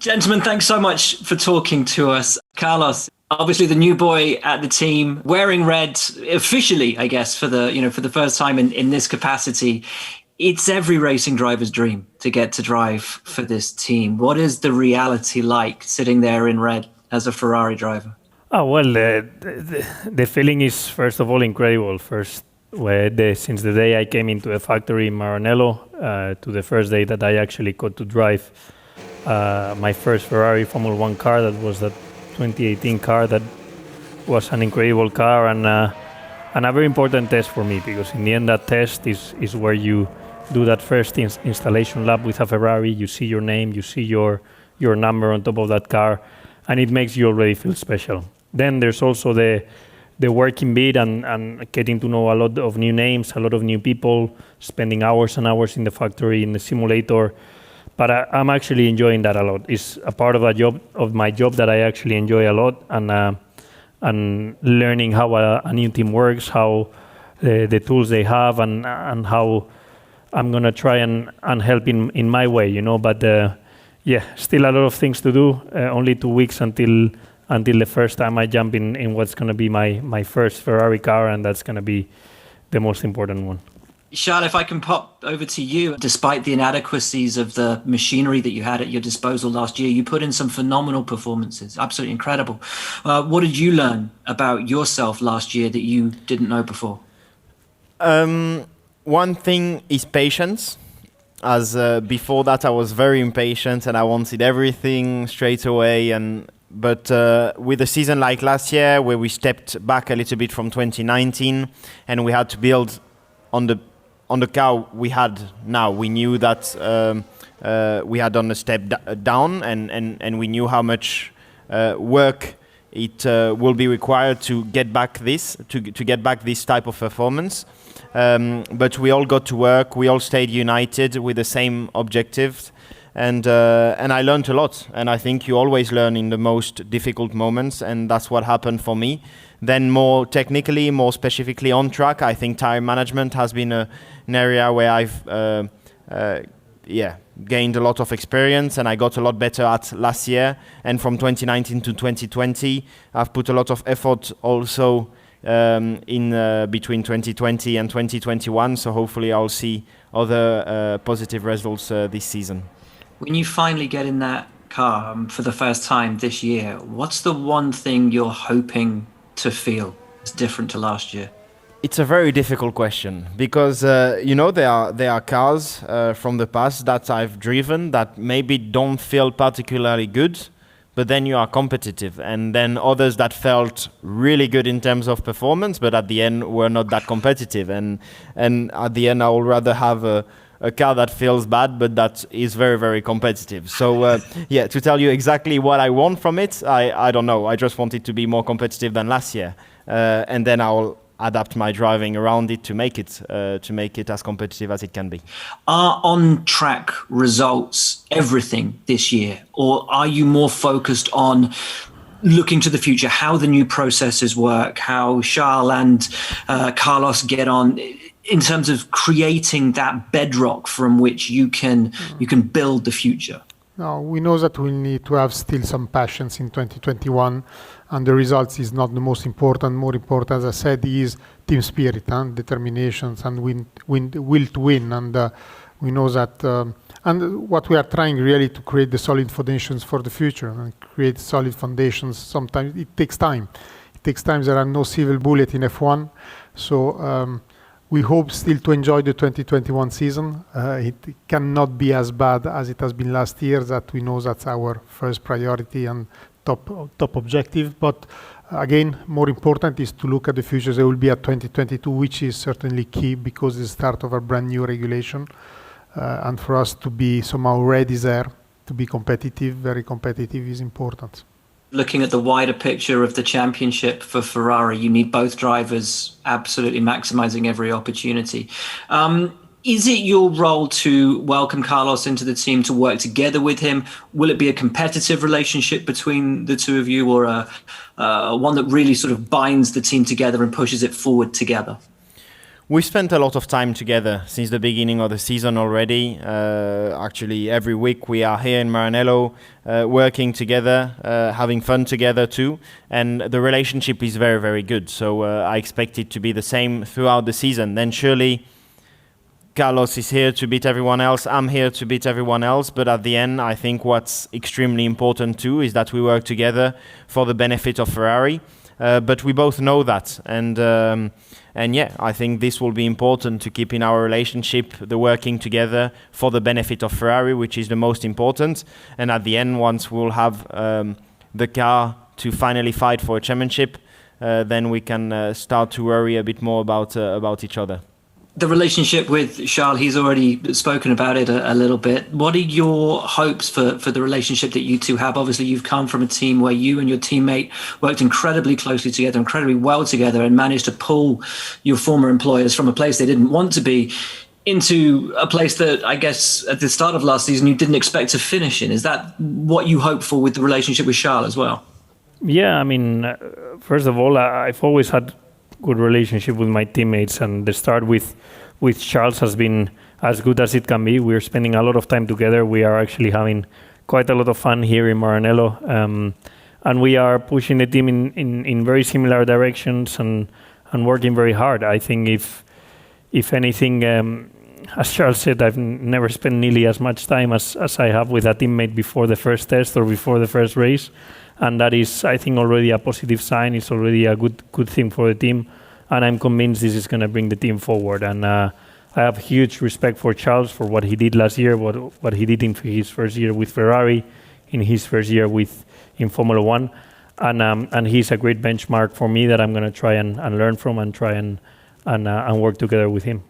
Gentlemen, thanks so much for talking to us. Carlos, obviously the new boy at the team, wearing red officially, I guess, for the first time in this capacity. It's every racing driver's dream to get to drive for this team. What is the reality like sitting there in red as a Ferrari driver? Oh, well, the feeling is, first of all, incredible. Since the day I came into the factory in Maranello to the first day that I actually got to drive my first Ferrari Formula One car, that was that 2018 car. That was an incredible car and a very important test for me, because in the end that test is where you do that first installation lap with a Ferrari. You see your name, you see your number on top of that car, and it makes you already feel special. Then there's also the working bit and getting to know a lot of new names, a lot of new people, spending hours and hours in the factory, in the simulator. But I'm actually enjoying that a lot. It's a part of my job that I actually enjoy a lot, and learning how a new team works, how the tools they have, and how I'm gonna try and help in my way, But still a lot of things to do. Only 2 weeks until the first time I jump in what's gonna be my first Ferrari car, and that's gonna be the most important one. Charles, if I can pop over to you, despite the inadequacies of the machinery that you had at your disposal last year, you put in some phenomenal performances, absolutely incredible. What did you learn about yourself last year that you didn't know before? One thing is patience. As before that, I was very impatient and I wanted everything straight away. But with a season like last year, where we stepped back a little bit from 2019, and we had to build on the car we had now, we knew that we had done a step down, and we knew how much work it will be required to get back this type of performance. But we all got to work. We all stayed united with the same objectives, and I learned a lot. And I think you always learn in the most difficult moments, and that's what happened for me. Then more technically, more specifically on track, I think tire management has been an area where I've gained a lot of experience, and I got a lot better at last year. And from 2019 to 2020, I've put a lot of effort also in between 2020 and 2021. So hopefully I'll see other positive results this season. When you finally get in that car for the first time this year, what's the one thing you're hoping to feel is different to last year? It's a very difficult question, because there are cars from the past that I've driven that maybe don't feel particularly good, but then you are competitive, and then others that felt really good in terms of performance, but at the end were not that competitive, and at the end I would rather have a car that feels bad but that is very, very competitive. So to tell you exactly what I want from it, I don't know. I just want it to be more competitive than last year, and then I'll adapt my driving around it to make it as competitive as it can be. Are on-track results everything this year, or are you more focused on looking to the future, how the new processes work, how Charles and Carlos get on, in terms of creating that bedrock from which you can build the future? No, we know that we need to have still some patience in 2021, and the results is not the most important. More important, as I said, is team spirit and determination and will to win. And we know that, and what we are trying really to create the solid foundations for the future, and create solid foundations. Sometimes it takes time. There are no silver bullet in F1. So we hope still to enjoy the 2021 season. It cannot be as bad as it has been last year. That we know that's our first priority and top objective. But again, more important is to look at the future. There will be a 2022, which is certainly key because it's the start of a brand new regulation. And for us to be somehow ready there, to be competitive, very competitive, is important. Looking at the wider picture of the championship for Ferrari, you need both drivers absolutely maximizing every opportunity. Is it your role to welcome Carlos into the team, to work together with him? Will it be a competitive relationship between the two of you, or one that really sort of binds the team together and pushes it forward together? We spent a lot of time together since the beginning of the season already. Actually, every week we are here in Maranello working together, having fun together too. And the relationship is very, very good. So I expect it to be the same throughout the season. Then surely Carlos is here to beat everyone else. I'm here to beat everyone else. But at the end, I think what's extremely important too is that we work together for the benefit of Ferrari. But we both know that. And yeah, I think this will be important to keep in our relationship, the working together for the benefit of Ferrari, which is the most important. And at the end, once we'll have the car to finally fight for a championship, then we can start to worry a bit more about each other. The relationship with Charles, he's already spoken about it a little bit. What are your hopes for the relationship that you two have? Obviously, you've come from a team where you and your teammate worked incredibly closely together, incredibly well together, and managed to pull your former employers from a place they didn't want to be into a place that I guess at the start of last season you didn't expect to finish in. Is that what you hope for with the relationship with Charles as well? Yeah, I mean, first of all, I've always had good relationship with my teammates, and the start with Charles has been as good as it can be. We're spending a lot of time together. We are actually having quite a lot of fun here in Maranello, and we are pushing the team in very similar directions and working very hard. I think if anything, as Charles said, I've never spent nearly as much time as I have with a teammate before the first test or before the first race. And that is, I think, already a positive sign. It's already a good thing for the team. And I'm convinced this is going to bring the team forward. And I have huge respect for Charles for what he did last year, what he did in his first year with Ferrari, in his first year in Formula One. And he's a great benchmark for me that I'm going to try and learn from and try and work together with him.